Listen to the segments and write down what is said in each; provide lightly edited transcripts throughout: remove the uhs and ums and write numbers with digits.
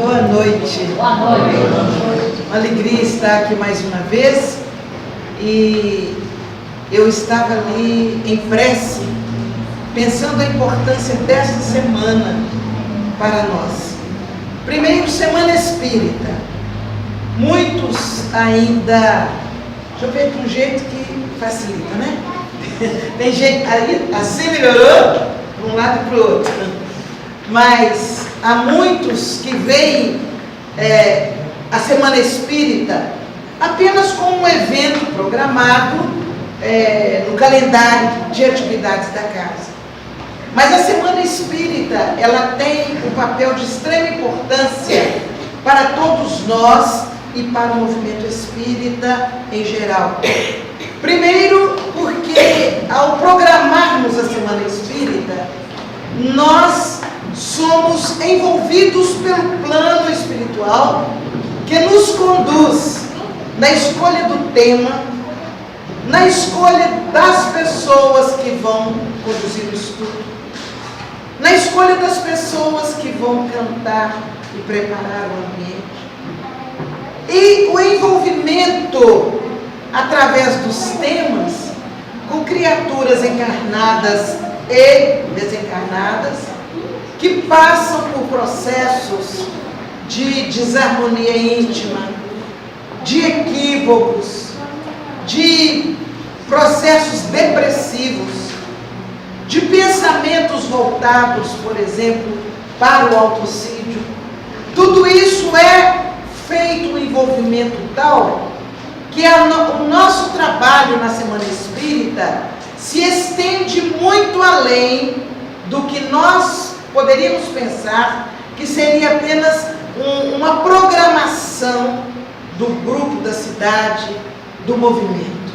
Boa noite. Boa noite. Uma alegria estar aqui mais uma vez. E eu estava ali em prece, pensando a importância desta semana para nós. Primeiro, Semana Espírita. Muitos ainda, deixa eu ver de um jeito que facilita, né? Tem gente aí, assim melhorou, para um lado e para o outro. Mas há muitos que veem a Semana Espírita apenas como um evento programado no calendário de atividades da casa. Mas a Semana Espírita, ela tem um papel de extrema importância para todos nós e para o movimento espírita em geral. Primeiro, porque ao programarmos a Semana Espírita, nós somos envolvidos pelo plano espiritual que nos conduz na escolha do tema, na escolha das pessoas que vão conduzir o estudo, na escolha das pessoas que vão cantar e preparar o ambiente, e o envolvimento através dos temas com criaturas encarnadas e desencarnadas que passam por processos de desarmonia íntima, de equívocos, de processos depressivos, de pensamentos voltados, por exemplo, para o autocídio. Tudo isso é feito um envolvimento tal que o nosso trabalho na Semana Espírita se estende muito além do que nós poderíamos pensar que seria apenas uma programação do grupo, da cidade, do movimento.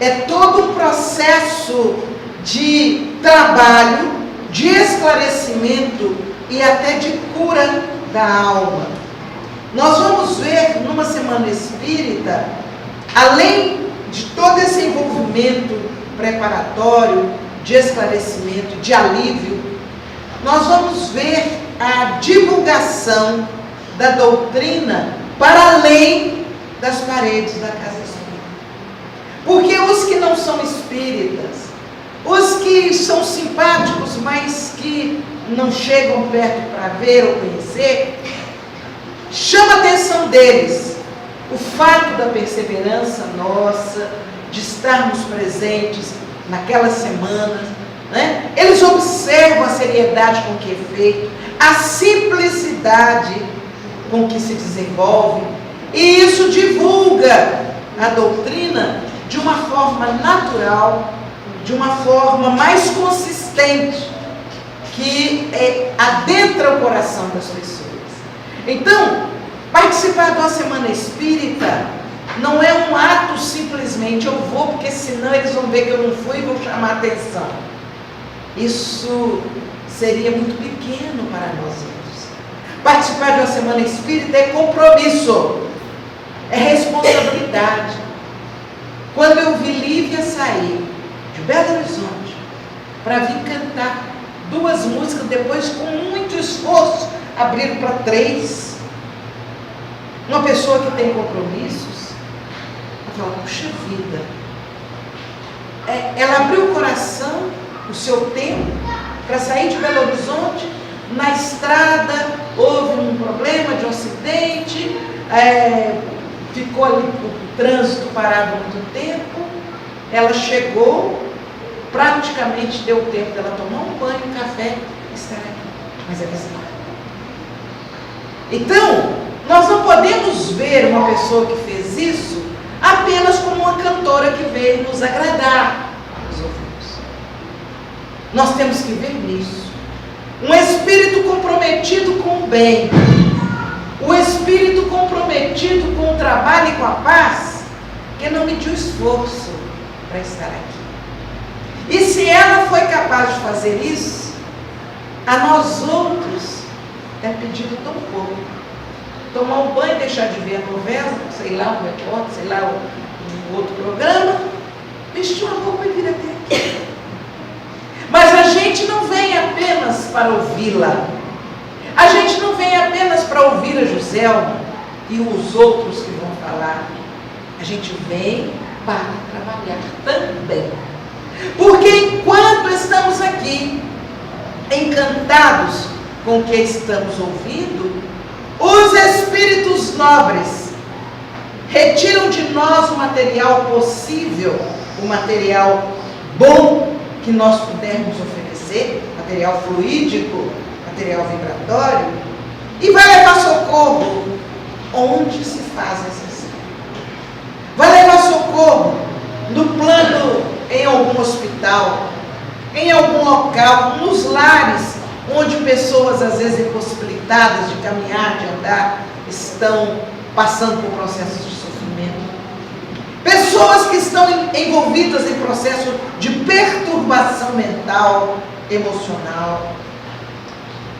É todo um processo de trabalho, de esclarecimento e até de cura da alma. Nós vamos ver numa Semana Espírita, além de todo esse envolvimento preparatório, de esclarecimento, de alívio, nós vamos ver a divulgação da doutrina para além das paredes da casa espírita. Porque os que não são espíritas, os que são simpáticos, mas que não chegam perto para ver ou conhecer, chama a atenção deles o fato da perseverança nossa, de estarmos presentes naquelas semanas, né? Eles observam a seriedade com que é feito, a simplicidade com que se desenvolve, e isso divulga a doutrina de uma forma natural, de uma forma mais consistente, que adentra o coração das pessoas. Então, participar de uma Semana Espírita não é um ato simplesmente, eu vou porque senão eles vão ver que eu não fui e vou chamar a atenção. Isso seria muito pequeno para nós outros. Participar de uma Semana Espírita é compromisso, é responsabilidade. Quando eu vi Lívia sair de Belo Horizonte para vir cantar 2 músicas, depois com muito esforço abriram para 3, uma pessoa que tem compromissos, ela fala, puxa vida, ela abriu o coração, o seu tempo, para sair de Belo Horizonte. Na estrada houve um problema de um acidente, ficou ali o trânsito parado muito tempo, ela chegou, praticamente deu tempo dela tomar um banho, um café e estar aqui, mas é visível. Então, nós não podemos ver uma pessoa que fez isso apenas como uma cantora que veio nos agradar os ouvidos. Nós temos que ver nisso um espírito comprometido com o bem, o espírito comprometido com o trabalho e com a paz, que não mediu esforço para estar aqui. E se ela foi capaz de fazer isso, a nós outros é pedido tão pouco. Tomar um banho, deixar de ver a novela, sei lá, um repórter, sei lá, um outro programa, vestir uma roupa e vir até aqui. Mas a gente não vem apenas para ouvi-la. A gente não vem apenas para ouvir Zelma e os outros que vão falar, a gente vem para trabalhar também. Porque enquanto estamos aqui, encantados com o que estamos ouvindo, os espíritos nobres retiram de nós o material possível, o material bom que nós pudermos oferecer, material fluídico, material vibratório, e vai levar socorro onde se faz necessário. Vai levar socorro no plano, em algum hospital, em algum local, nos lares, onde pessoas às vezes impossibilitadas de caminhar, de andar, estão passando por processos de sofrimento. Pessoas que estão envolvidas em processo de perturbação mental, emocional.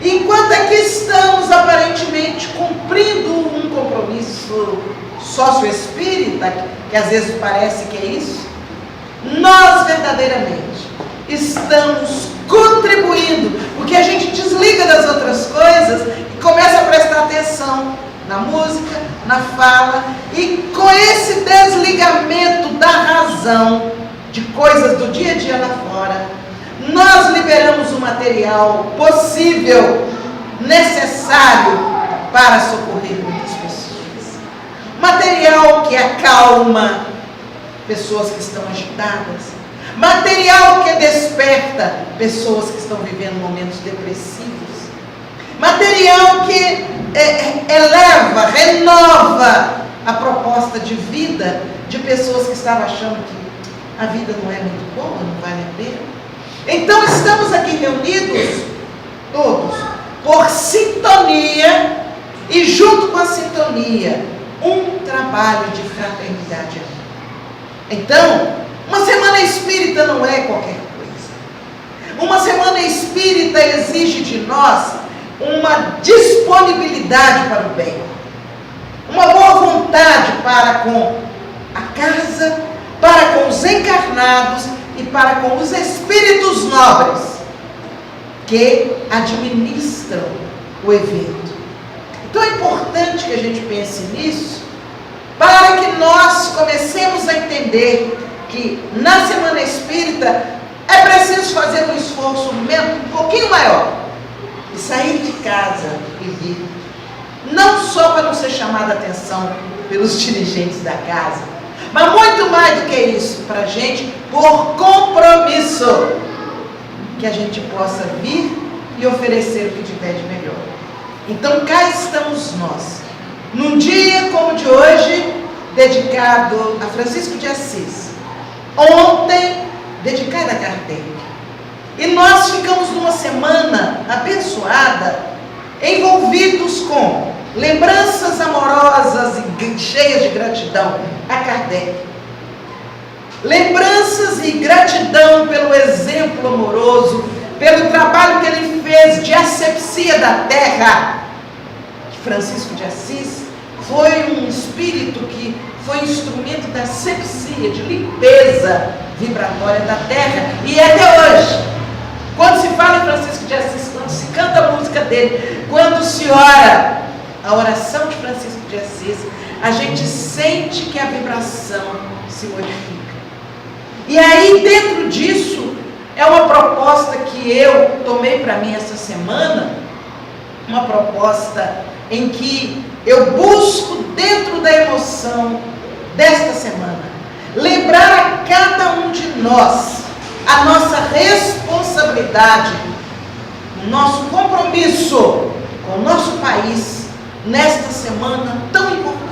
Enquanto aqui estamos aparentemente cumprindo um compromisso socioespírita, que às vezes parece que é isso, nós verdadeiramente estamos contribuindo, porque a gente desliga das outras coisas e começa a prestar atenção na música, na fala, e com esse desligamento da razão de coisas do dia a dia lá fora, nós liberamos o material possível, necessário para socorrer muitas pessoas. Material que acalma pessoas que estão agitadas, material que desperta pessoas que estão vivendo momentos depressivos, material que eleva, renova a proposta de vida de pessoas que estavam achando que a vida não é muito boa, não vale a pena. Então estamos aqui reunidos, todos, por sintonia, e junto com a sintonia, um trabalho de fraternidade. Então, uma semana espírita não é qualquer coisa. Uma semana espírita exige de nós uma disponibilidade para o bem, uma boa vontade para com a casa, para com os encarnados e para com os espíritos nobres que administram o evento. Então é importante que a gente pense nisso, para que nós comecemos a entender que na Semana Espírita é preciso fazer um esforço um pouquinho maior e sair de casa e vir, não só para não ser chamada a atenção pelos dirigentes da casa, mas muito mais do que isso, para a gente, por compromisso, que a gente possa vir e oferecer o que tiver de melhor. Então cá estamos nós, num dia como o de hoje, dedicado a Francisco de Assis, ontem dedicado a Kardec, e nós ficamos numa semana abençoada, envolvidos com lembranças amorosas e cheias de gratidão a Kardec, lembranças e gratidão pelo exemplo amoroso, pelo trabalho que ele fez de asepsia da terra. Francisco de Assis foi um espírito que foi instrumento da asepsia, de limpeza vibratória da terra, e até hoje, quando se fala em Francisco de Assis, quando se canta a música dele, quando se ora a oração de Francisco de Assis, a gente sente que a vibração se modifica. E aí, dentro disso, é uma proposta que eu tomei para mim essa semana, uma proposta em que eu busco, dentro da emoção desta semana, lembrar a cada um de nós a nossa responsabilidade, o nosso compromisso com o nosso país nesta semana tão importante,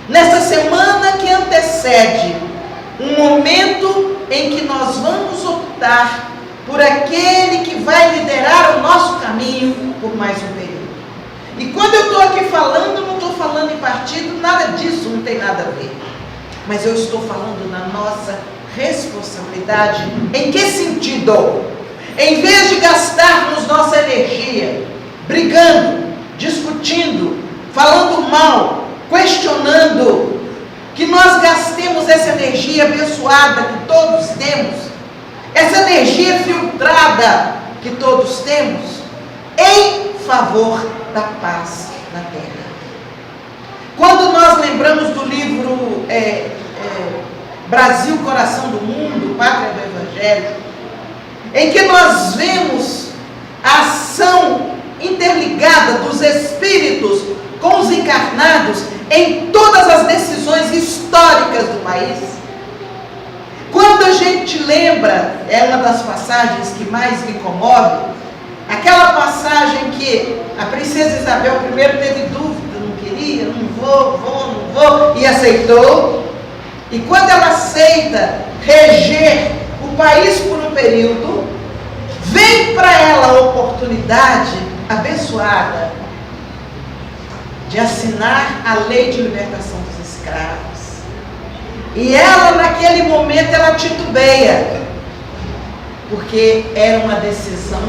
nesta semana que antecede um momento em que nós vamos optar por aquele que vai liderar o nosso caminho por mais um período. E quando eu estou aqui falando, não estou falando em partido, nada disso não tem nada a ver. Mas eu estou falando na nossa responsabilidade. Em que sentido? Em vez de gastarmos nossa energia brigando, discutindo, falando mal, questionando, que nós gastemos essa energia abençoada que todos temos, essa energia filtrada que todos temos, em favor da paz na terra. Quando nós lembramos do livro Brasil, Coração do Mundo, Pátria do Evangelho, em que nós vemos a ação interligada dos espíritos com os encarnados em todas as decisões históricas do país. Quando a gente lembra, é uma das passagens que mais me comove, aquela passagem que a princesa Isabel primeiro teve dúvida, não queria, não vou, e aceitou. E quando ela aceita reger o país por um período, vem para ela a oportunidade abençoada de assinar a lei de libertação dos escravos. E ela, naquele momento, ela titubeia, porque era uma decisão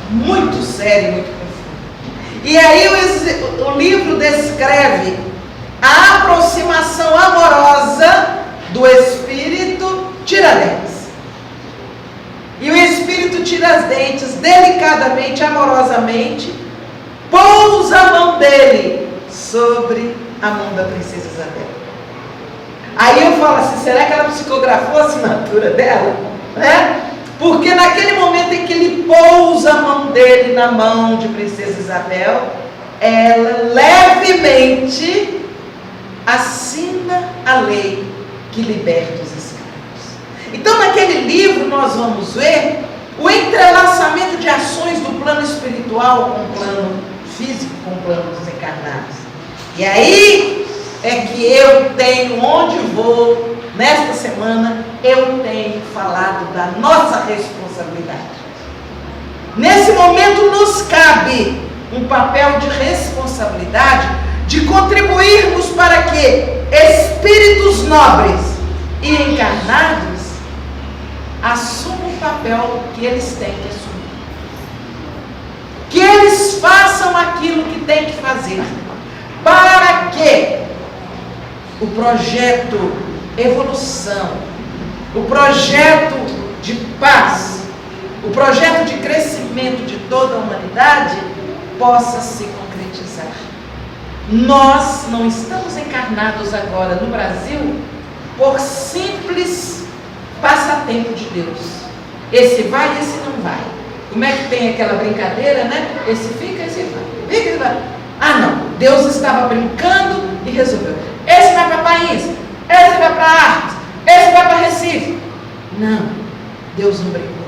muito séria e muito profunda. E aí o livro descreve a aproximação amorosa do espírito Tiradentes. E o espírito Tiradentes, delicadamente, amorosamente, pousa a mão dele sobre a mão da princesa Isabel. Aí eu falo assim, será que ela psicografou a assinatura dela? Né? Porque naquele momento em que ele pousa a mão dele na mão de princesa Isabel, ela levemente assina a lei que liberta os escravos. Então, naquele livro nós vamos ver o entrelaçamento de ações do plano espiritual com o plano físico, com o plano dos encarnados. E aí é que eu tenho, onde vou, nesta semana, eu tenho falado da nossa responsabilidade. Nesse momento nos cabe um papel de responsabilidade, de contribuirmos para que espíritos nobres e encarnados assumam o papel que eles têm que assumir. Que eles façam aquilo que têm que fazer, para que o projeto evolução, o projeto de paz, o projeto de crescimento de toda a humanidade possa se concretizar. Nós não estamos encarnados agora no Brasil por simples passatempo de Deus. Esse vai, esse não vai. Como é que tem aquela brincadeira, né? Esse fica, esse vai. Fica, esse vai. Ah, não. Deus estava brincando e resolveu. Esse vai para País, esse vai para Artes, esse vai para Recife. Não, Deus não brincou.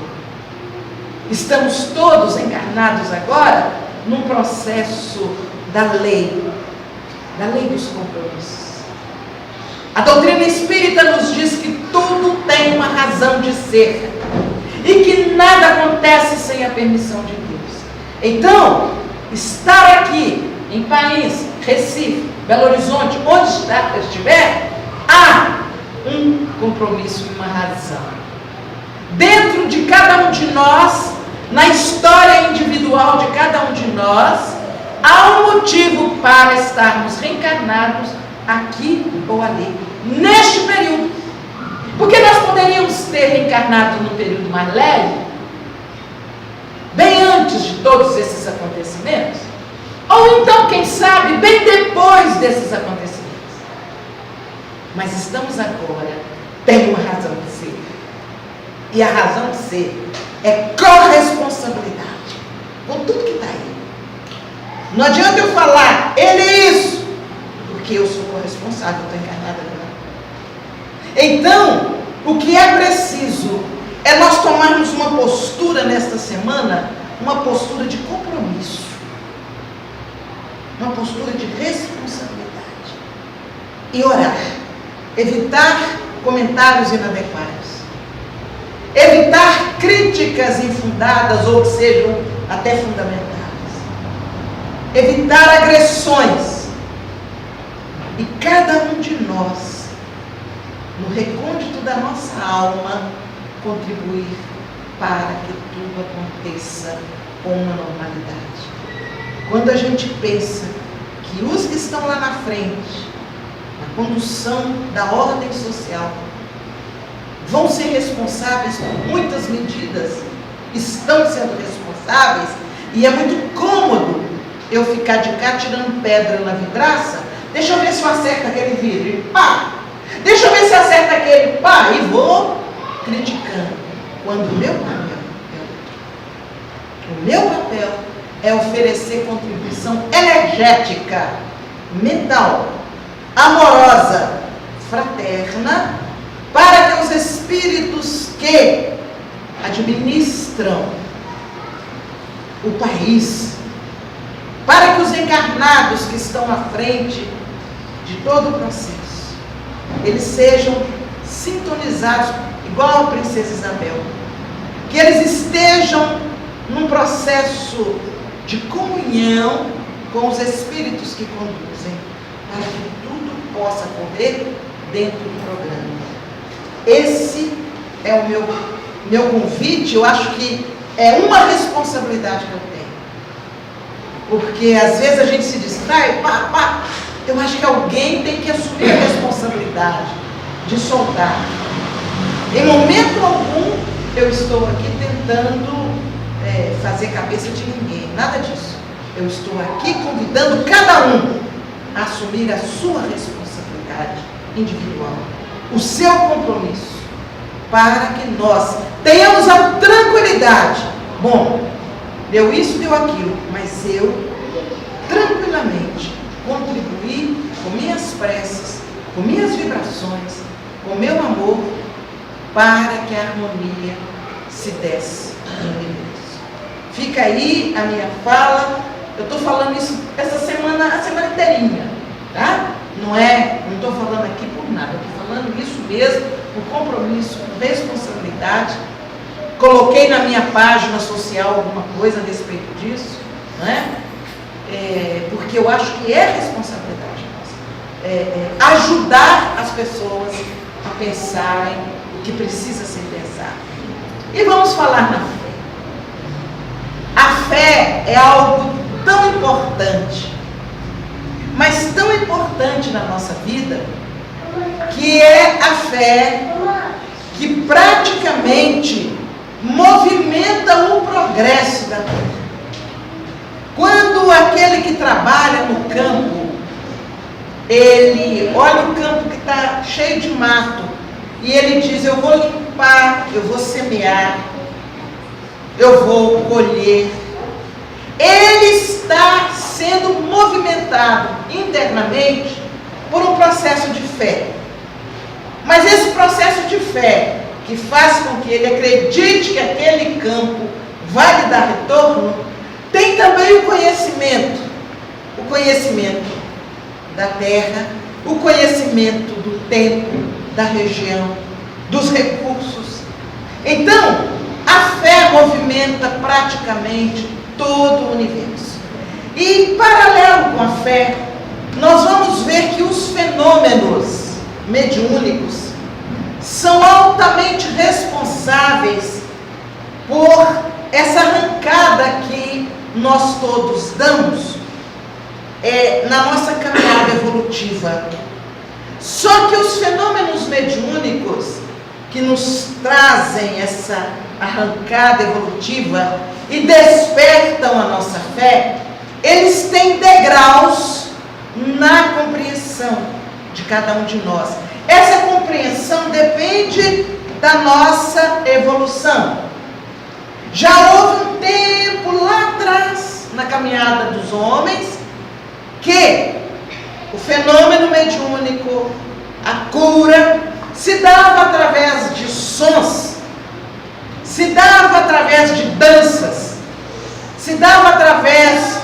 Estamos todos encarnados agora num processo da lei dos compromissos. A doutrina espírita nos diz que tudo tem uma razão de ser e que nada acontece sem a permissão de Deus. Então, estar aqui em País, Recife, Belo Horizonte, onde estiver, há um compromisso e uma razão. Dentro de cada um de nós, na história individual de cada um de nós, há um motivo para estarmos reencarnados aqui ou ali, neste período. Porque nós poderíamos ter reencarnado num período mais leve, bem antes de todos esses acontecimentos, ou então, quem sabe, bem depois desses acontecimentos. Mas estamos agora, tem uma razão de ser. E a razão de ser é corresponsabilidade com tudo que está aí. Não adianta eu falar, ele é isso, porque eu sou corresponsável, eu estou encarnada agora. Então, o que é preciso é nós tomarmos uma postura nesta semana, uma postura de compromisso. Uma postura de responsabilidade. E orar. Evitar comentários inadequados. Evitar críticas infundadas ou que sejam até fundamentadas. Evitar agressões. E cada um de nós, no recôndito da nossa alma, contribuir para que tudo aconteça com uma normalidade. Quando a gente pensa que os que estão lá na frente, na condução da ordem social, vão ser responsáveis por muitas medidas, estão sendo responsáveis, e é muito cômodo eu ficar de cá tirando pedra na vidraça, Deixa eu ver se eu acerto aquele vidro. E pá! Deixa eu ver se acerta aquele. Pá! E vou criticando. Quando o meu papel é oferecer contribuição energética, mental, amorosa, fraterna, para que os espíritos que administram o país, para que os encarnados que estão à frente de todo o processo, eles sejam sintonizados, igual a princesa Isabel, que eles estejam num processo de comunhão com os espíritos que conduzem, para que tudo possa correr dentro do programa. Esse é o meu convite. Eu acho que é uma responsabilidade que eu tenho, porque às vezes a gente se distrai, eu acho que alguém tem que assumir a responsabilidade de soltar. Em momento algum eu estou aqui tentando fazer cabeça de ninguém, nada disso. Eu estou aqui convidando cada um a assumir a sua responsabilidade individual, o seu compromisso, para que nós tenhamos a tranquilidade. Bom, deu isso, deu aquilo, mas eu tranquilamente contribuí com minhas preces, com minhas vibrações, com meu amor, para que a harmonia se desse no universo. Fica aí a minha fala. Eu estou falando isso essa semana, a semana inteirinha, tá? Não estou falando aqui por nada, estou falando isso mesmo, por compromisso, por responsabilidade. Coloquei na minha página social alguma coisa a respeito disso, né? Porque eu acho que é responsabilidade nossa. Ajudar as pessoas a pensarem o que precisa ser pensado. E vamos falar na fé. A fé é algo tão importante, mas tão importante na nossa vida, que é a fé que praticamente movimenta o progresso da terra. Quando aquele que trabalha no campo, ele olha o campo que está cheio de mato, e ele diz: eu vou limpar, eu vou semear, eu vou colher. Ele está sendo movimentado internamente por um processo de fé. Mas esse processo de fé, que faz com que ele acredite que aquele campo vai lhe dar retorno, tem também o conhecimento da terra, o conhecimento do tempo, da região, dos recursos. Então, a fé movimenta praticamente todo o universo. E, paralelo com a fé, nós vamos ver que os fenômenos mediúnicos são altamente responsáveis por essa arrancada que nós todos damos na nossa caminhada evolutiva. Só que os fenômenos mediúnicos que nos trazem essa arrancada evolutiva e despertam a nossa fé, eles têm degraus na compreensão de cada um de nós. Essa compreensão depende da nossa evolução. Já houve um tempo lá atrás, na caminhada dos homens, que o fenômeno mediúnico, a cura, se dava através de sons, se dava através de danças, se dava através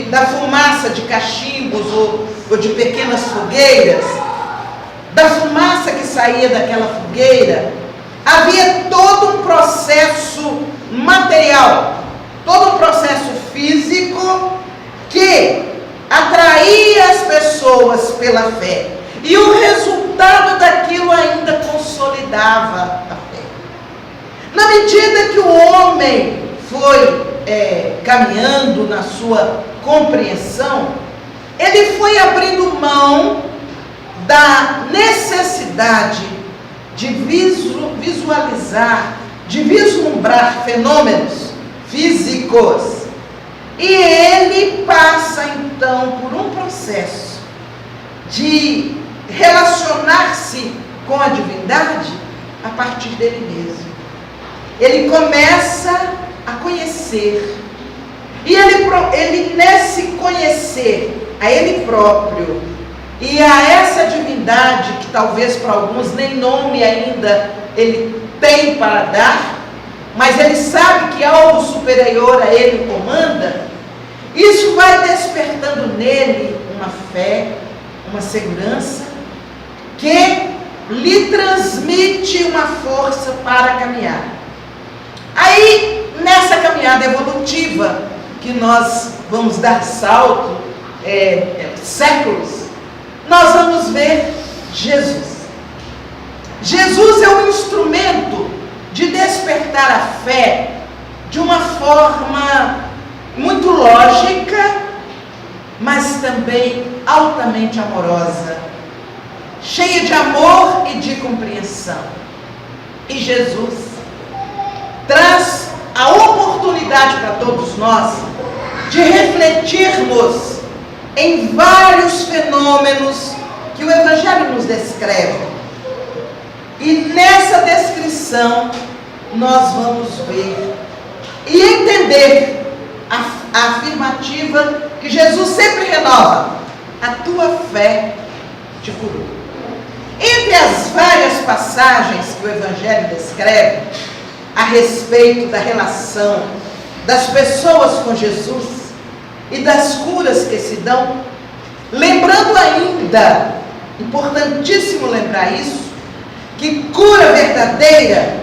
da fumaça de cachimbos ou de pequenas fogueiras, da fumaça que saía daquela fogueira. Havia todo um processo material, todo um processo físico que atraía as pessoas pela fé. E o resultado daquilo ainda consolidava a fé. Na medida que o homem foi caminhando na sua compreensão, ele foi abrindo mão da necessidade de visualizar, de vislumbrar fenômenos físicos. E ele passa então por um processo de relacionar-se com a divindade a partir dele mesmo. Ele começa a conhecer. E ele nesse conhecer a ele próprio e a essa divindade, que talvez para alguns nem nome ainda ele tem para dar, mas ele sabe que algo superior a ele comanda, isso vai despertando nele uma fé, uma segurança, que lhe transmite uma força para caminhar. Aí, nessa caminhada evolutiva, que nós vamos dar salto, séculos, nós vamos ver Jesus. Jesus é um instrumento de despertar a fé de uma forma muito lógica, mas também altamente amorosa, cheia de amor e de compreensão. E Jesus traz a oportunidade para todos nós de refletirmos em vários fenômenos que o Evangelho nos descreve. E nessa descrição nós vamos ver e entender a afirmativa que Jesus sempre renova: a tua fé te curou. Entre as várias passagens que o Evangelho descreve a respeito da relação das pessoas com Jesus e das curas que se dão, lembrando ainda, importantíssimo lembrar isso, que cura verdadeira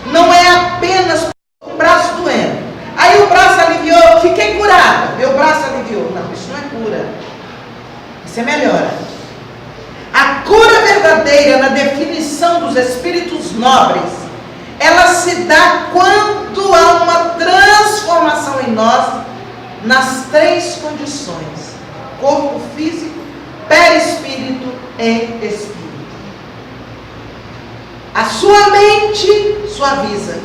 não é apenas o braço doendo. Aí o braço aliviou, fiquei curado, meu braço aliviou. Não, isso não é cura. Isso é melhora. A cura verdadeira, na definição dos espíritos nobres, ela se dá quando há uma transformação em nós nas três condições: corpo físico, perispírito e espírito. A sua mente suaviza.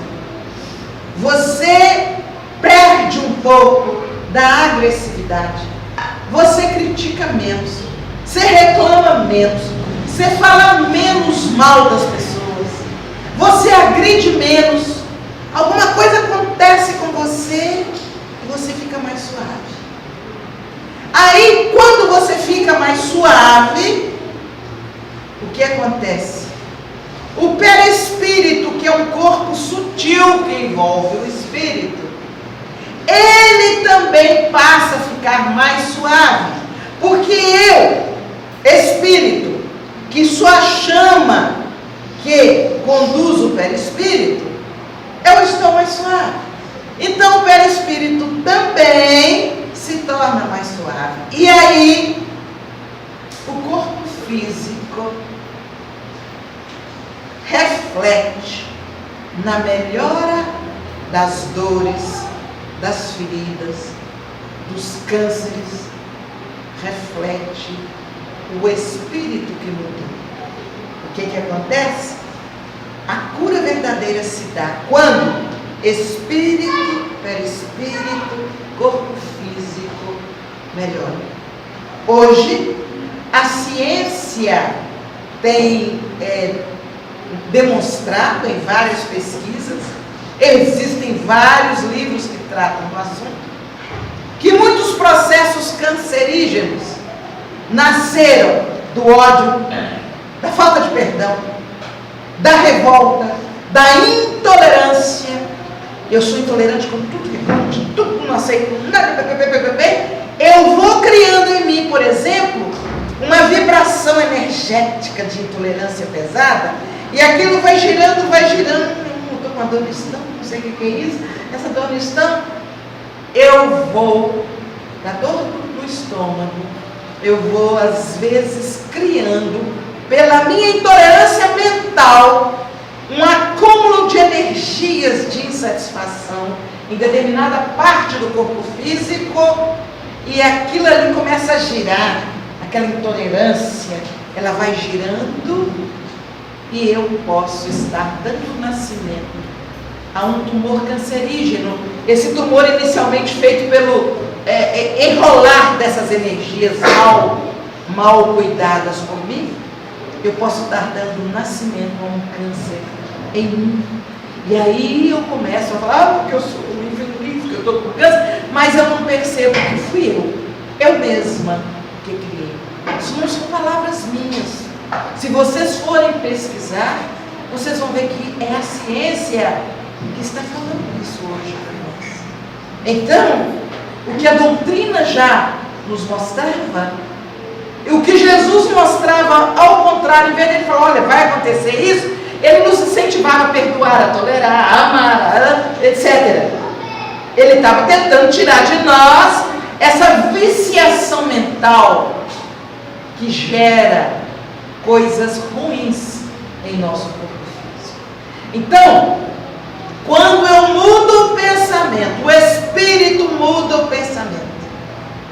Você perde um pouco da agressividade. Você critica menos. Você reclama menos. Você fala menos mal das pessoas. Você agride menos. Alguma coisa acontece com você e você fica mais suave. Aí, quando você fica mais suave, o que acontece? O perispírito, que é um corpo sutil que envolve o espírito, ele também passa a ficar mais suave. Porque eu, espírito, que sou a chama que conduz o perispírito, eu estou mais suave. Então o perispírito também se torna mais suave. E aí, o corpo físico reflete na melhora das dores, das feridas, dos cânceres, reflete o espírito que mudou. O que acontece? A cura verdadeira se dá quando espírito, perispírito, corpo físico melhora. Hoje, a ciência tem demonstrado em várias pesquisas, existem vários livros que tratam do assunto, que muitos processos cancerígenos nasceram do ódio, da falta de perdão, da revolta, da intolerância. Eu sou intolerante com tudo que pode, tudo que não aceito, nada. Eu vou criando em mim, por exemplo, uma vibração energética de intolerância pesada, e aquilo vai girando, estou com a dor no estômago, não sei o que é isso, essa dor no estômago. Eu vou, da dor do estômago, eu vou às vezes criando, pela minha intolerância mental, um acúmulo de energias de insatisfação em determinada parte do corpo físico, e aquilo ali começa a girar, aquela intolerância, ela vai girando, e eu posso estar dando nascimento a um tumor cancerígeno. Esse tumor inicialmente feito pelo enrolar dessas energias mal mal cuidadas por mim, eu posso estar dando nascimento a um câncer em mim. E aí eu começo a falar, porque eu sou infeliz, que eu estou com câncer, mas eu não percebo que fui eu mesma que criei. Isso não são palavras minhas. Se vocês forem pesquisar, vocês vão ver que é a ciência que está falando isso hoje para nós. Então, o que a doutrina já nos mostrava, e o que Jesus mostrava ao contrário, em vez de ele falar, olha, vai acontecer isso, ele nos incentivava a perdoar, a tolerar, a amar, etc. Ele estava tentando tirar de nós essa viciação mental que gera coisas ruins em nosso corpo físico. Então, quando eu mudo o pensamento, o Espírito muda o pensamento,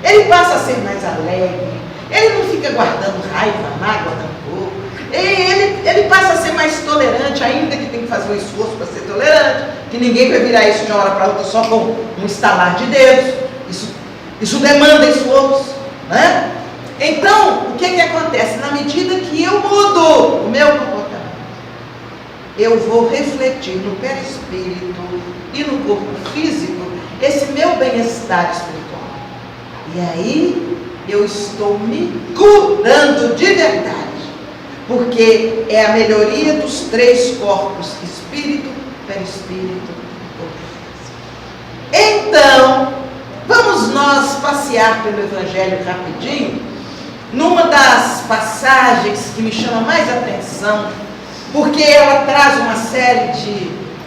ele passa a ser mais alegre, ele não fica guardando raiva, mágoa, rancor, ele passa a ser mais tolerante, ainda que tem que fazer um esforço para ser tolerante, que ninguém vai virar isso de uma hora para outra só com um estalar de dedos, isso demanda esforço, né? Então, o que acontece? Na medida que eu mudo o meu comportamento, eu vou refletir no perispírito e no corpo físico esse meu bem-estar espiritual. E aí, eu estou me curando de verdade. Porque é a melhoria dos 3 corpos, espírito, perispírito e corpo físico. Então, vamos nós passear pelo Evangelho rapidinho, numa das passagens que me chama mais atenção, porque ela traz uma série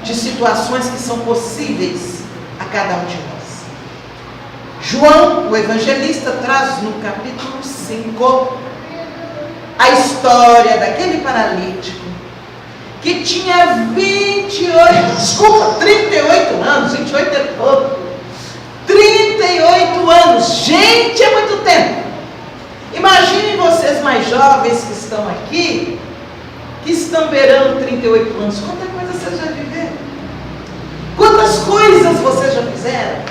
de situações que são possíveis a cada um de nós. João, o evangelista, traz no capítulo 5 a história daquele paralítico que tinha 38 anos, 28 é pouco, 38 anos, gente, é muito tempo. Imaginem vocês mais jovens que estão aqui, que estão beirando 38 anos, quanta coisa vocês já viveram? Quantas coisas vocês já fizeram?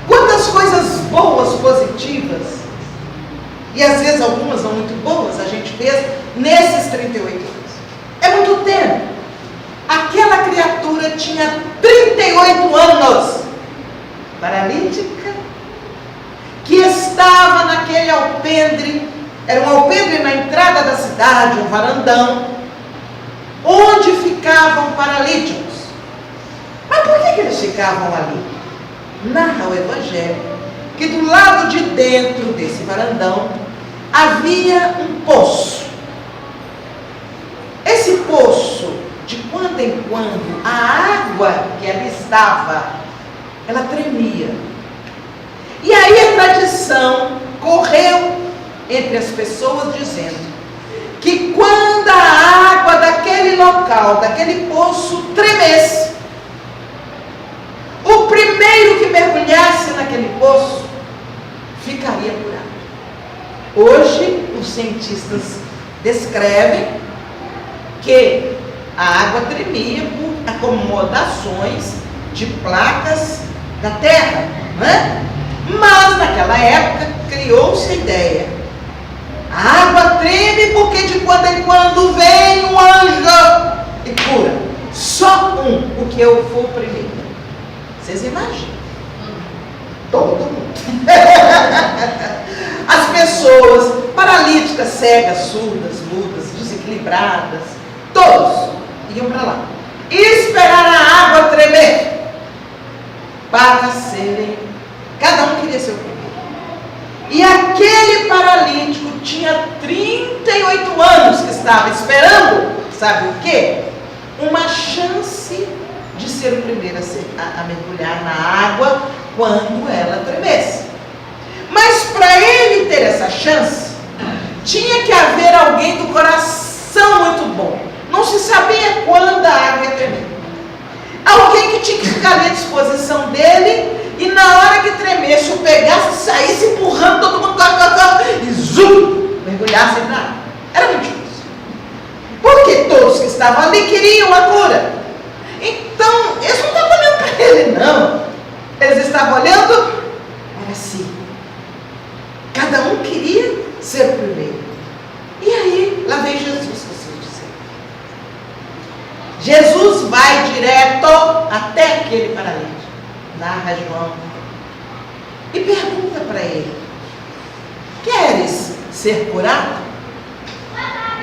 Quantas coisas boas, positivas, e às vezes algumas não muito boas, a gente fez nesses 38 anos. É muito tempo. Aquela criatura tinha 38 anos, paralítica, que estava naquele alpendre, era um alpendre na entrada da cidade, um varandão, onde ficavam paralíticos. Mas por que eles ficavam ali? Narra o Evangelho que do lado de dentro desse varandão havia um poço. Esse poço, de quando em quando, a água que ali estava, ela tremia. E aí a tradição correu entre as pessoas dizendo que quando a água daquele local, daquele poço tremesse, o primeiro que mergulhasse naquele poço ficaria curado. Hoje os cientistas descrevem que a água tremia por acomodações de placas da terra, né? Mas naquela época criou-se a ideia: a água treme porque de quando em quando vem um anjo e cura. Só o que eu for primeiro. Vocês imaginam? Todo mundo. As pessoas paralíticas, cegas, surdas, mudas, desequilibradas, todos iam para lá e esperar a água tremer para serem. Cada um queria ser o primeiro. E aquele paralítico tinha 38 anos que estava esperando, sabe o quê? Uma chance de ser o primeiro a mergulhar na água quando ela tremesse. Mas para ele ter essa chance, tinha que haver alguém do coração muito bom. Não se sabia quando a água ia tremer. Alguém que tinha que ficar ali à disposição dele e na hora que tremesse, o pegasse, saísse empurrando todo mundo e zum, mergulhasse na água. Era muito difícil. Porque todos que estavam ali queriam a cura. Então, eles não estavam olhando para ele, não. Eles estavam olhando para si. Cada um queria ser o primeiro. E aí, lá vem Jesus, vocês disseram. Jesus vai direto até aquele paralítico, narra João, e pergunta para ele: queres ser curado?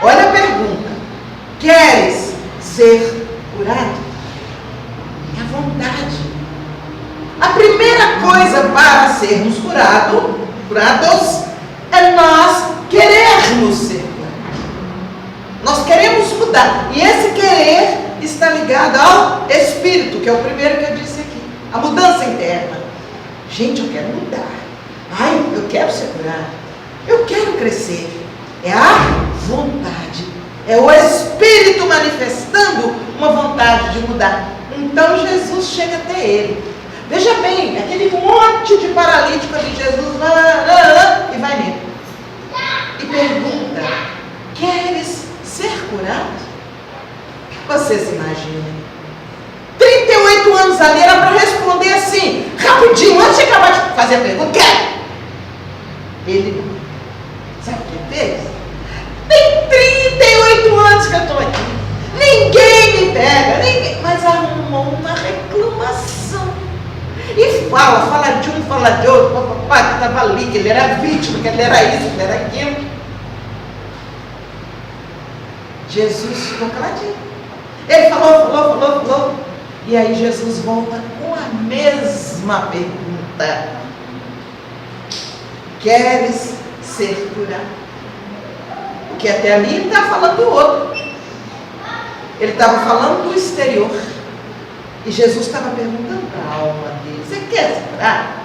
Olha a pergunta: queres ser curado? É a vontade. A primeira coisa para sermos curados é nós querermos ser curados. Nós queremos mudar. E esse querer está ligado ao Espírito, que é o primeiro que eu disse aqui. A mudança interna. Gente, eu quero mudar. Ai, eu quero ser curado. Eu quero crescer. É a vontade. É o Espírito manifestando uma vontade de mudar. Então Jesus chega até ele. Veja bem, aquele monte de paralítico ali, Jesus vai e vai nele. E pergunta: queres ser curado? Vocês imaginem. 38 anos ali era para responder assim, rapidinho, antes de acabar de fazer a pergunta: quer? Ele não. Sabe o que ele fez? Tem 38 anos que eu estou aqui. Ninguém me pega, mas arrumou uma reclamação. E fala de um, fala de outro, papai que estava ali, que ele era vítima, que ele era isso, que ele era aquilo. Jesus ficou caladinho. Ele falou. E aí Jesus volta com a mesma pergunta: queres ser curado? Porque até ali ele estava falando do outro. Ele estava falando do exterior. E Jesus estava perguntando para a alma dele: você quer se curar?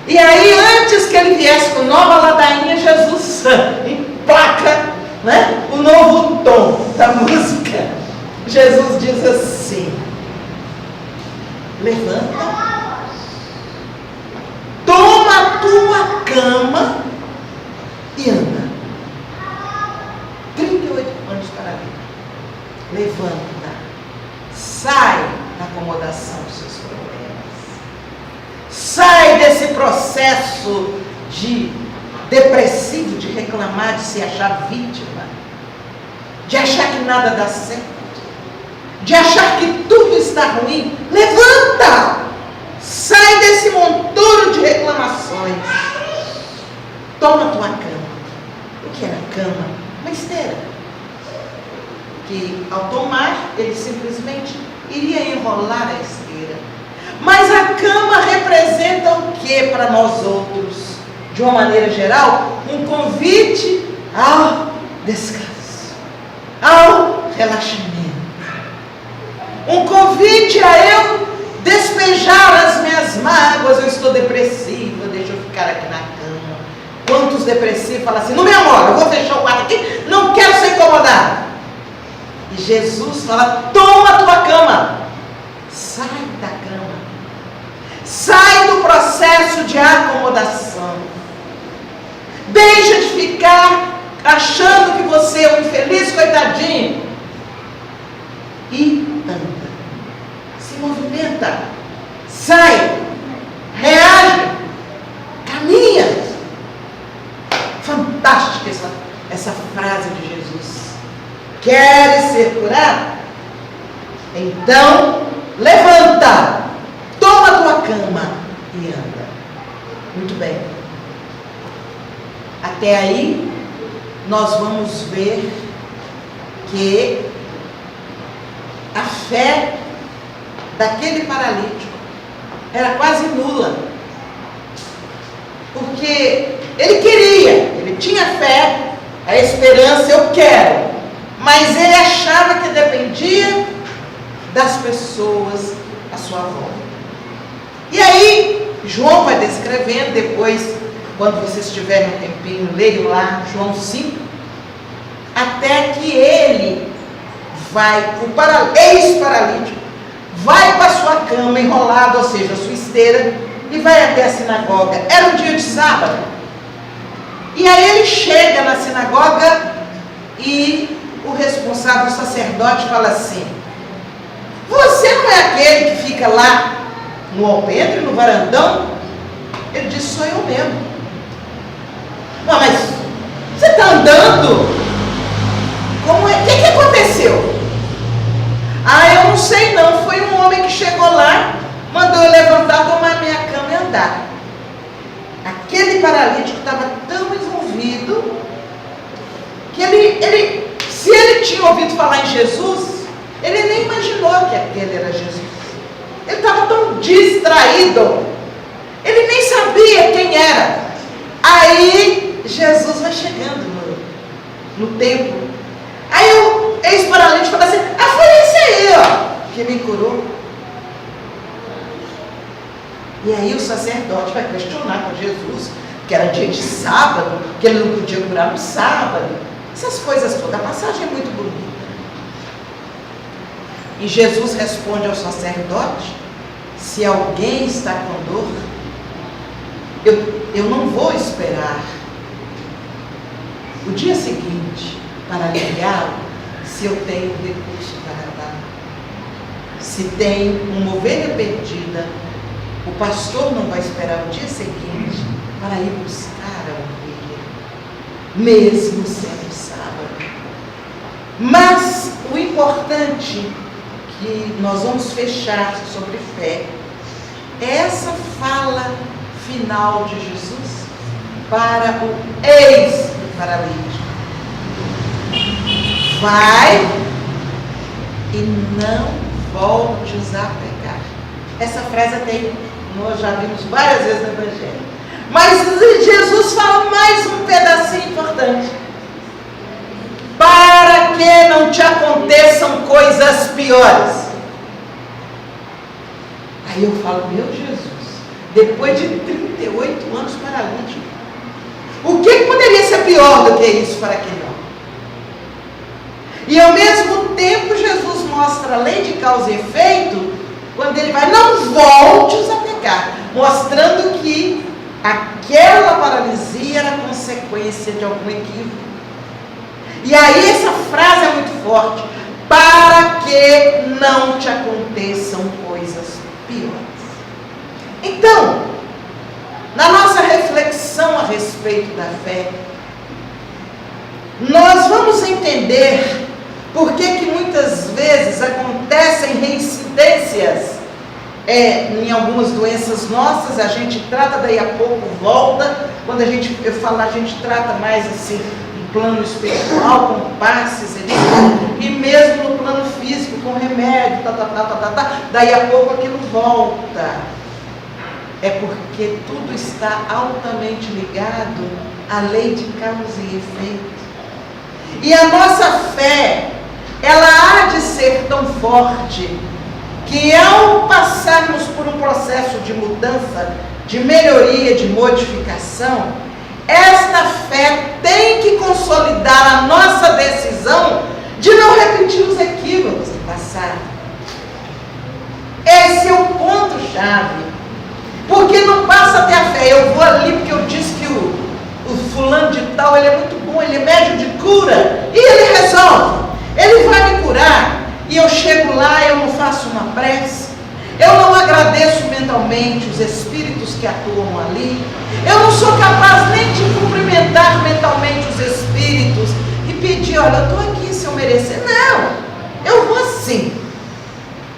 E aí, antes que ele viesse com nova ladainha, Jesus emplaca, né, o novo tom da música. Jesus diz assim: levanta, toma a tua cama e anda. 38 anos para ali. Levanta, sai da acomodação dos seus problemas, sai desse processo de depressivo, de reclamar, de se achar vítima, de achar que nada dá certo, de achar que tudo está ruim. Levanta, sai desse monturo de reclamações, toma a tua cama. O que era cama? Uma esteira, que ao tomar, ele simplesmente iria enrolar a esteira. Mas a cama representa o que para nós outros? De uma maneira geral, um convite ao descanso, ao relaxamento. Um convite a eu despejar as minhas mágoas. Eu estou depressiva, deixa eu ficar aqui na cama. Quantos depressivos falam assim: não me amora, eu vou fechar o quarto aqui, não quero ser incomodado. E Jesus fala: toma a tua cama, sai da cama, sai do processo de acomodação, deixa de ficar achando que você é um infeliz coitadinho, e anda, se movimenta, sai, reage, caminha. Fantástica essa frase de Jesus. Queres ser curado? Então, levanta, toma a tua cama e anda. Muito bem. Até aí, nós vamos ver que a fé daquele paralítico era quase nula. Porque ele queria, ele tinha fé, a esperança, eu quero. Mas ele achava que dependia das pessoas à sua volta. E aí, João vai descrevendo, depois, quando vocês tiverem um tempinho, leiam lá, João 5, até que ele vai, o ex-paralítico, vai para a sua cama enrolado, ou seja, a sua esteira, e vai até a sinagoga. Era um dia de sábado. E aí ele chega na sinagoga e o responsável, o sacerdote, fala assim: você não é aquele que fica lá no alpendre, no varandão? Ele diz: sou eu mesmo. Mas você está andando? Como é? O que aconteceu? Eu não sei não. Foi um homem que chegou lá, mandou eu levantar, tomar minha cama e andar. Aquele paralítico estava tão envolvido que se ele tinha ouvido falar em Jesus, ele nem imaginou que aquele era Jesus. Ele estava tão distraído, ele nem sabia quem era. Aí Jesus vai chegando no templo. Aí o ex-paralítico fala assim: foi esse aí, ó, que me curou. E aí o sacerdote vai questionar com Jesus, que era dia de sábado, que ele não podia curar no sábado. Essas coisas todas. A passagem é muito bonita. E Jesus responde ao sacerdote: se alguém está com dor, eu não vou esperar o dia seguinte para aliviá-lo, se eu tenho recurso para dar. Se tem uma ovelha perdida, o pastor não vai esperar o dia seguinte para ir buscar a ovelha, mesmo sendo sábado. Mas o importante que nós vamos fechar sobre fé é essa fala final de Jesus para o ex-paralítico: vai e não voltes a pecar. Essa frase nós já vimos várias vezes no Evangelho. Mas Jesus fala mais um pedacinho importante: para que não te aconteçam coisas piores. Aí eu falo: meu Jesus, depois de 38 anos paralítico, o que poderia ser pior do que isso para aquele homem? E ao mesmo tempo Jesus mostra a lei de causa e efeito, quando ele vai: não voltes a pecar, mostrando que aquela paralisia era consequência de algum equívoco. E aí essa frase é muito forte: para que não te aconteçam coisas piores. Então, na nossa reflexão a respeito da fé, nós vamos entender por que muitas vezes acontecem reincidências em algumas doenças nossas. A gente trata, daí a pouco volta. Quando a gente trata mais assim no plano espiritual, com passes, e mesmo no plano físico, com remédio, daí a pouco aquilo volta. É porque tudo está altamente ligado à lei de causa e efeito. E a nossa fé, ela há de ser tão forte que, ao passarmos por um processo de mudança, de melhoria, de modificação, esta fé tem que consolidar a nossa decisão de não repetir os equívocos do passado. Esse é o ponto-chave. Porque não basta ter a fé: eu vou ali porque eu disse que o fulano de tal, ele é muito bom, ele é médium de cura, e ele resolve, ele vai me curar. E eu chego lá, eu não faço uma prece, eu não agradeço mentalmente os espíritos que atuam ali, eu não sou capaz nem de cumprimentar mentalmente os espíritos e pedir: olha, eu estou aqui se eu merecer. Não, eu vou assim.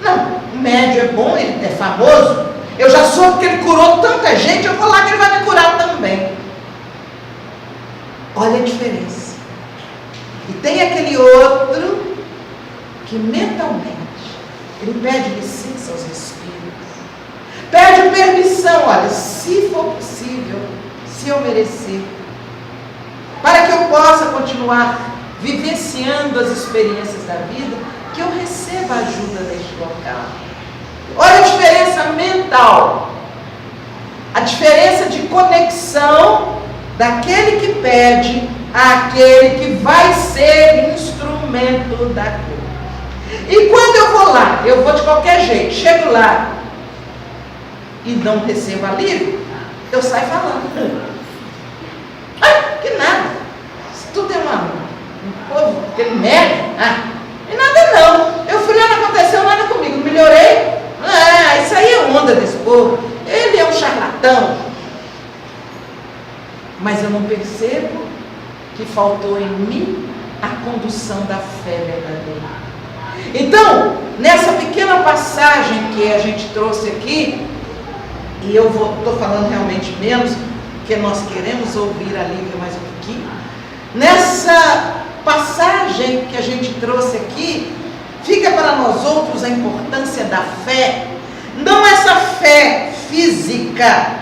Não, o médium é bom, ele é famoso, eu já soube que ele curou tanta gente, eu vou lá que ele vai me curar também. Olha a diferença. E tem aquele outro que mentalmente ele pede licença aos espíritos, pede permissão: olha, se for possível, se eu merecer, para que eu possa continuar vivenciando as experiências da vida, que eu receba a ajuda neste local. Olha a diferença mental, a diferença de conexão daquele que pede àquele que vai ser instrumento da cura. E quando eu vou lá, eu vou de qualquer jeito, chego lá e não recebo alívio, eu saio falando: que nada, isso tudo é um povo, aquele médico, e nada não, eu fui lá, não aconteceu nada comigo, melhorei. Isso aí é onda desse povo, ele é um charlatão. Mas eu não percebo que faltou em mim a condução da fé verdadeira. Então, nessa pequena passagem que a gente trouxe aqui, e eu estou falando realmente menos, porque nós queremos ouvir a Lívia mais um pouquinho. Nessa passagem que a gente trouxe aqui, fica para nós outros a importância da fé, não essa fé física,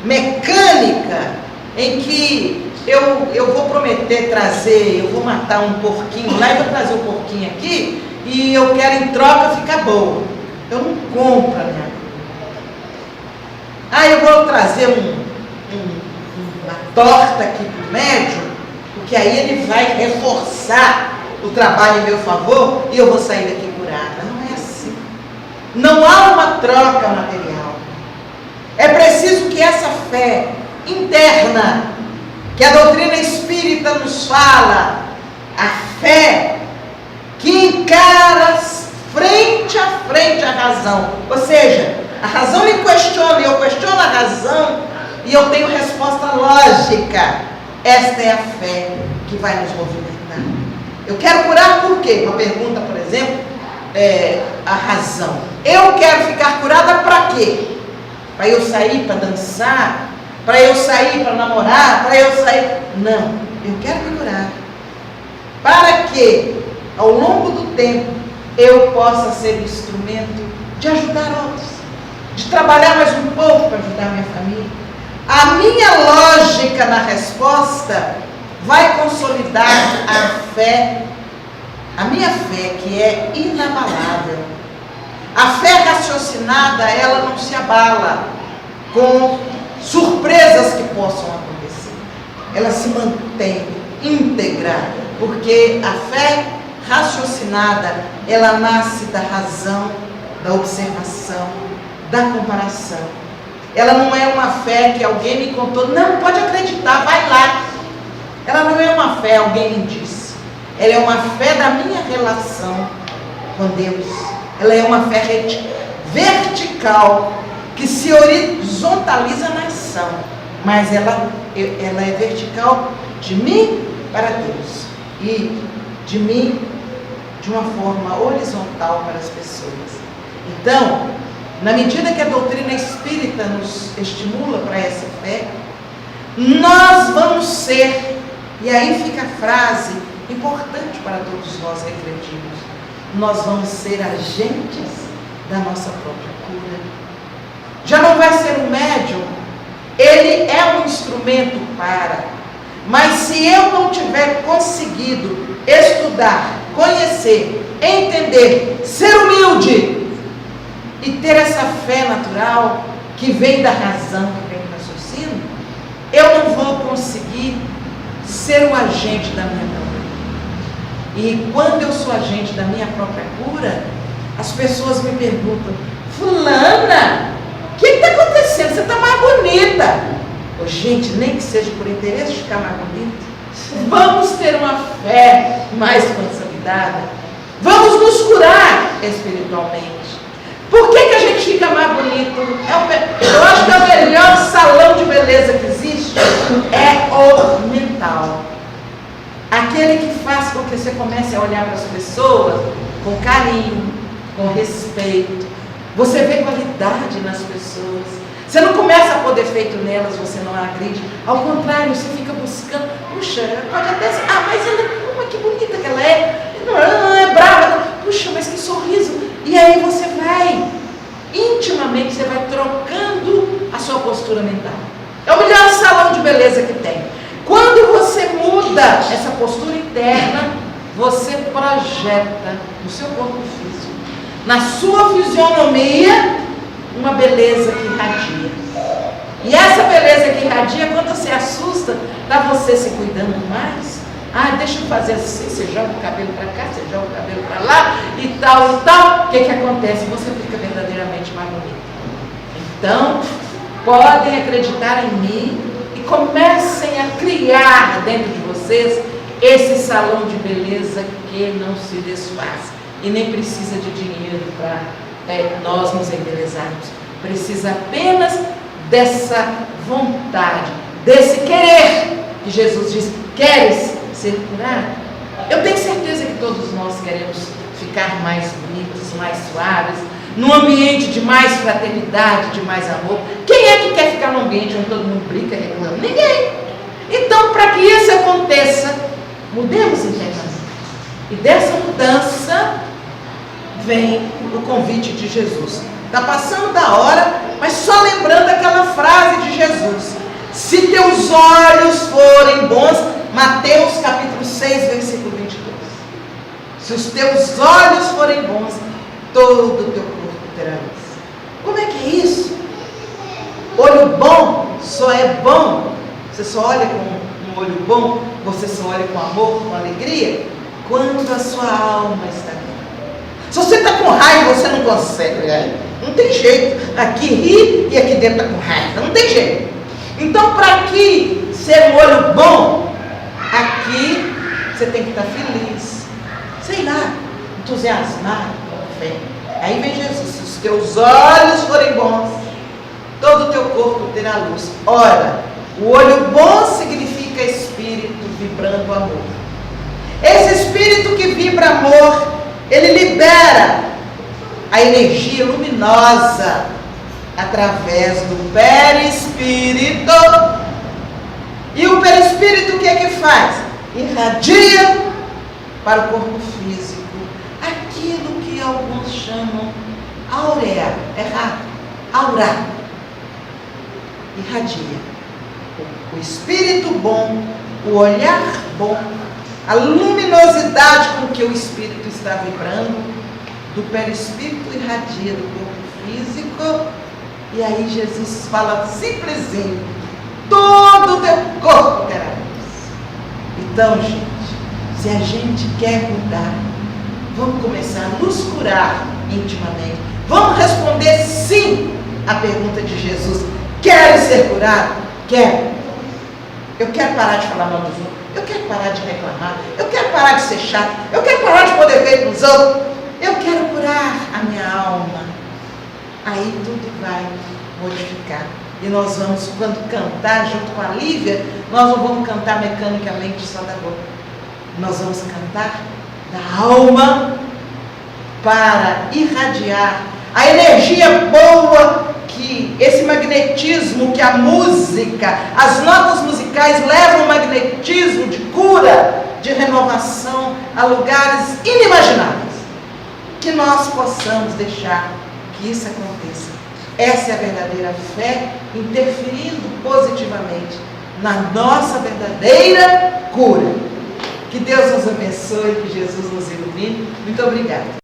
mecânica, em que eu vou prometer trazer, eu vou matar um porquinho lá e vou trazer o porquinho aqui, e eu quero em troca ficar boa. Eu não compro a minha vida. Eu vou trazer uma torta aqui para o médium, porque aí ele vai reforçar o trabalho em meu favor e eu vou sair daqui curada. Não é assim. Não há uma troca material. É preciso que essa fé interna, que a doutrina espírita nos fala, a fé que encara frente a frente a razão, ou seja, a razão me questiona e eu questiono a razão e eu tenho resposta lógica. Esta é a fé que vai nos movimentar. Eu quero curar por quê? Uma pergunta, por exemplo, a razão. Eu quero ficar curada para quê? Para eu sair para dançar? Para eu sair para namorar? Para eu sair... Não, eu quero me curar. Para que, ao longo do tempo, eu possa ser instrumento de ajudar outros, de trabalhar mais um pouco para ajudar a minha família. A minha lógica na resposta vai consolidar a fé, a minha fé que é inabalável. A fé raciocinada, ela não se abala com surpresas que possam acontecer. Ela se mantém íntegra, porque a fé raciocinada, ela nasce da razão, da observação, da comparação. Ela não é uma fé que alguém me contou, não, pode acreditar, vai lá. Ela não é uma fé, alguém me disse. Ela é uma fé da minha relação com Deus. Ela é uma fé vertical, que se horizontaliza na ação, mas ela é vertical de mim para Deus e de mim de uma forma horizontal para as pessoas. Então, na medida que a doutrina espírita nos estimula para essa fé, nós vamos ser, e aí fica a frase importante para todos nós refletirmos, nós vamos ser agentes da nossa própria cura. Já não vai ser um médium, ele é um instrumento mas se eu não tiver conseguido estudar, conhecer, entender, ser humilde e ter essa fé natural que vem da razão, que vem do raciocínio, eu não vou conseguir ser o agente da minha própria cura. E quando eu sou agente da minha própria cura, as pessoas me perguntam: fulana, o que está acontecendo? Você está mais bonita. Gente, nem que seja por interesse de ficar mais bonita, vamos ter uma fé mais consolidada, vamos nos curar espiritualmente. Por que a gente fica mais bonito? Eu acho que é o melhor salão de beleza que existe é o mental. Aquele que faz com que você comece a olhar para as pessoas com carinho, com respeito. Você vê qualidade nas pessoas. Você não começa a pôr defeito nelas, você não agride. Ao contrário, você fica buscando. Puxa, pode até ser, mas ela, que bonita que ela é. Não é brava. Puxa, mas que sorriso. E aí você vai, intimamente, você vai trocando a sua postura mental. É o melhor salão de beleza que tem. Quando você muda essa postura interna, você projeta no seu corpo físico, na sua fisionomia, uma beleza que irradia. E essa beleza que irradia, quando você assusta, está você se cuidando mais. Deixa eu fazer assim, você joga o cabelo para cá, você joga o cabelo para lá, e tal, e tal. O que acontece? Você fica verdadeiramente mais bonito. Então, podem acreditar em mim e comecem a criar dentro de vocês esse salão de beleza que não se desfaz. E nem precisa de dinheiro para nós nos embelezarmos. Precisa apenas dessa vontade, desse querer, que Jesus diz: queres ser curado? Eu tenho certeza que todos nós queremos ficar mais bonitos, mais suaves, num ambiente de mais fraternidade, de mais amor. Quem é que quer ficar num ambiente onde todo mundo brinca e reclama? Ninguém. Então, para que isso aconteça, mudemos internamente. E dessa mudança vem o convite de Jesus. Está passando da hora, mas só lembrando aquela frase de Jesus: se teus olhos forem bons, Mateus capítulo 6, versículo 22. Se os teus olhos forem bons, todo o teu corpo terá luz. Como é que é isso? Olho bom só é bom. Você só olha com um olho bom, você só olha com amor, com alegria, quando a sua alma está bem. Se você está com raiva, você não consegue, né? Não tem jeito. Aqui ri e aqui dentro está com raiva. Não tem jeito. Então, para aqui ser um olho bom, aqui você tem que estar feliz, sei lá, entusiasmado com fé. Aí vem Jesus: se os teus olhos forem bons, todo o teu corpo terá luz. Ora, o olho bom significa espírito vibrando amor. Esse espírito que vibra amor, ele libera a energia luminosa através do perispírito. E o perispírito o que é que faz? Irradia para o corpo físico aquilo que alguns chamam áurea. Errado. Aura. Irradia. O espírito bom, o olhar bom, a luminosidade com que o espírito está vibrando, do perispírito irradia do corpo físico. E aí Jesus fala simplesinho: todo o teu corpo terá luz. Então, gente, se a gente quer mudar, vamos começar a nos curar intimamente. Vamos responder sim à pergunta de Jesus: quero ser curado? Quero. Eu quero parar de falar mal dos outros. Eu quero parar de reclamar. Eu quero parar de ser chato. Eu quero parar de poder ver com os outros. Eu quero curar a minha alma. Aí tudo vai modificar. E nós vamos, quando cantar junto com a Lívia, nós não vamos cantar mecanicamente só da boca. Nós vamos cantar da alma para irradiar a energia boa, que esse magnetismo que a música, as notas musicais levam o magnetismo de cura, de renovação a lugares inimagináveis. Que nós possamos deixar que isso aconteça. Essa é a verdadeira fé, interferindo positivamente na nossa verdadeira cura. Que Deus nos abençoe, que Jesus nos ilumine. Muito obrigada.